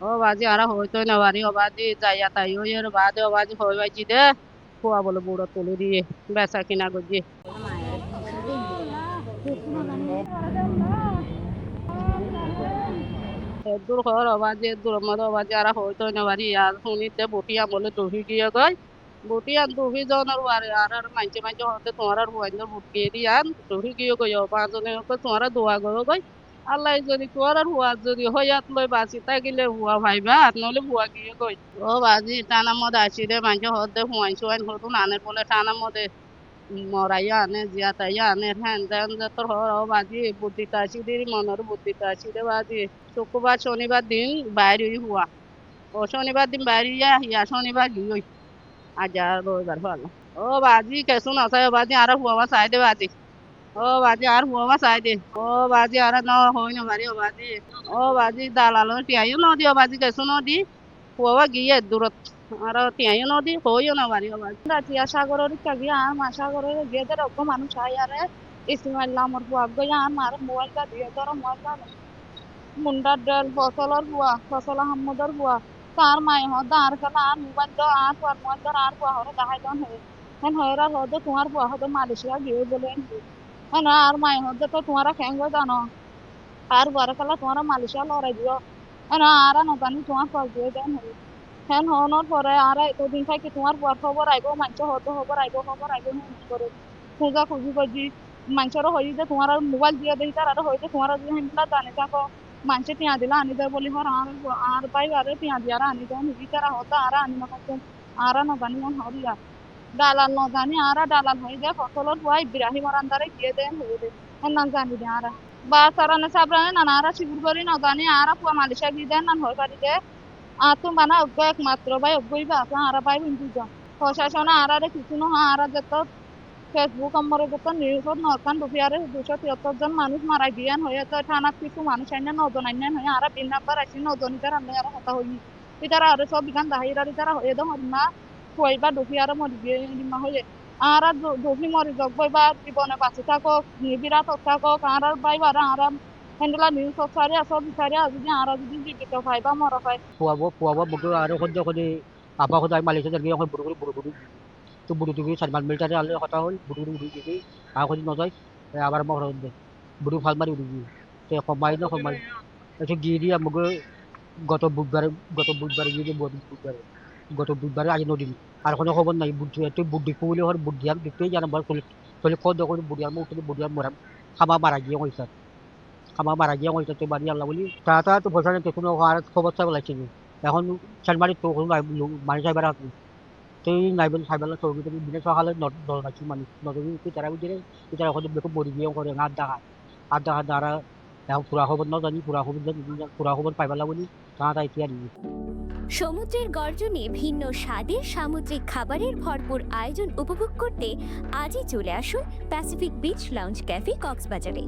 ও বাজি আর হইতো না বাড়ি ও বাজি যাইয়া তাই ওই এর বাদে ও বাজি হই বাজি দে খোয়া বলে বুড়ো তুলে দিয়ে বেচা কিনা করছি দূর খবর অবাজি দূর মতো অবাজি আর হইতো না বাড়ি আর শুনিতে বটিয়া বলে ডুবি গিয়ে গই বটিয়া ডুবি জনের বাড়ি আর মাইছে মাইছে হতে তোমার আর হুয়াইন্দর বুটকিয়ে দিয়ান ডুবি গিয়ে গই পাঁচজনে তোমার দোয়া গো গই আল্লাহ যদি তোর আর হুয়া যদি হইয়াত লই বাঁচি থাকিলে হুয়া ভাইবা নলে হুয়া গিয়ে গই ও বাজি টানার মধ্যে আসি রে মাইছে হতে হুয়াইন সুয়াইন হতুন আনের বলে টানার মধ্যে মরাইয়া আনে জিয়াতাইয়া আনে হ্যান ত্যান যে তোর হর বাজি বুদ্ধিটা আসি দিদি মনের বুদ্ধিটা আসি রে বাজি শুক্রবার শনিবার দিন বাইরে হুয়া ও শনিবার দিন বাইরে হিয়া শনিবার গিয়ে আজ আর রবিবার ভালো ও বাজি কেসুন আছে বাজি আর হুয়া চাই দে বাজি ও বাজি আর হুয়া চাই দে ও বাজি আর ন হই না বাড়ি ও বাজি ও বাজি দালালো টিয়াইও নদী ও বাজি কেসুন নদী হুয়া গিয়ে দূরত আর টিয়াইও নদী হইও না বাড়ি ও বাজি রাতিয়া সাগরের গিয়ে আর মা সাগরের গিয়ে ধর অজ্ঞ মানুষ আই আরে ইসমাইল আমার হুয়া গিয়ে আর মার মোবাইলটা দিয়ে ধর মোবাইলটা মুন্ডার ডেল ফসলর হুয়া ফসল আহমদর হুয়া তার মাই হদ আর কালা আর মোবাইল দ আর পর মোবাইল দর আর হুয়া হরে দাহাই দন হে হেন হয়রা হদ তোমার হুয়া হদ মালয়েশিয়া গিয়ে বলেন হেন আর মাই হদ তো তোমারা খেঙ্গো জানো আর হুয়ার কালা তোমারা মালয়েশিয়া লড়াই দিও হেন আর ন জানি তোমার ফল দিয়ে দেন হে হেন হনর পরে আর এতদিন থাকি তোমার হুয়ার খবর আইব মাঞ্চ হদ খবর আইব করে খুঁজা খুঁজি করছি মানুষের হয়ে যে তোমার মোবাইল দিয়ে দেই তার আর হয়ে যে তোমার যদি হেনগুলা জানে থাকো মানুষে টিয়া দিলা আনি দেয় বলি হর আর পাই আরে টিয়া দিয়ে আর আনি দেন হুবি তারা হতো আর আনি না থাকতেন আর ন জানি মন হরিয়া দালাল ন জানি আর দালাল হয়ে যায় ফসলের হওয়াই ইব্রাহিম আন্দারে গিয়ে দেন হয়ে দেয় না জানি দে আর বা সারানে সাবরানে না আর শিবির করি ন জানি আর পুয়া মালিশা গিয়ে দেন না হয়ে পারি দে আর তো মানে অজ্ঞ একমাত্র ভাই অজ্ঞই বা আর ভাই বিন্দু প্রশাসন আর কিছু না আর যত ফেসবুক আমার যত নিউজত নরকান দুপিয়ারে 273 জন মানুষ মারা গিয়ান হয়ে তো থানাত কিছু মানুষ আইনা নজন আইনা হয়ে আর বিন নাম্বার আসি নজন ইতার আমি আর হতা হইনি ইতারা আর সব বিগান দাহিরার ইতারা হয়ে দো হরিমা হইবা দুপিয়ারে মরি গিয়ে মা হয়ে আর দুপি মরি যোগ বা জীবনে বাঁচি থাকো বিরাট থাকো আর বাইবার আর হেন্ডলা নিউজ সারি সব বিচারি যদি আর যদি জীবিত পাইবা মরা পাই পুয়াবো বুটো আর সদ্য করে আপা সদায় মালিছে গিয়ে এখন বুড়ো তো বুড়ো টুকি সালমান মিলিটারি আলে কথা হল বুড়ো গিয়ে আর কোনো নজয় আবার মর দে বুড়ো ফাল মারি উড়ি গিয়ে তো কমাই এসে গিয়ে দিয়ে আমাকে গত বুধবারে গিয়ে বুধবারে আজ নদী আর কোনো খবর নাই বুদ্ধি তুই বুদ্ধি কুলে হর বুদ্ধি আর দেখতেই জানা বার চলে কত যখন বুদ্ধি আর উঠে বুদ্ধি আর মরাম খামা মারা গিয়ে হয়েছে তুই বাড়ি আল্লাহ বলি তা তো বসে কোনো আর খবর চাই লাগছে এখন সালমারি তো কোনো মানে যাইবার আছে তুই নাইবেল সাইবেল চৌকি তুমি দিনে সকালে দল নাকি মানুষ নদী তুই তারা বুঝে তুই তারা হয়তো বেকো মরি গিয়ে করে আর দেখা দ্বারা এখন পুরা খবর ন জানি পুরা খবর পাইবার বলি তারা এতিয়া দিবি সমুদ্রের গর্জনে ভিন্ন স্বাদের সামুদ্রিক খাবারের ভরপুর আয়োজন উপভোগ করতে আজই চলে আসুন প্যাসিফিক বিচ লাউঞ্জ ক্যাফে কক্সবাজারে।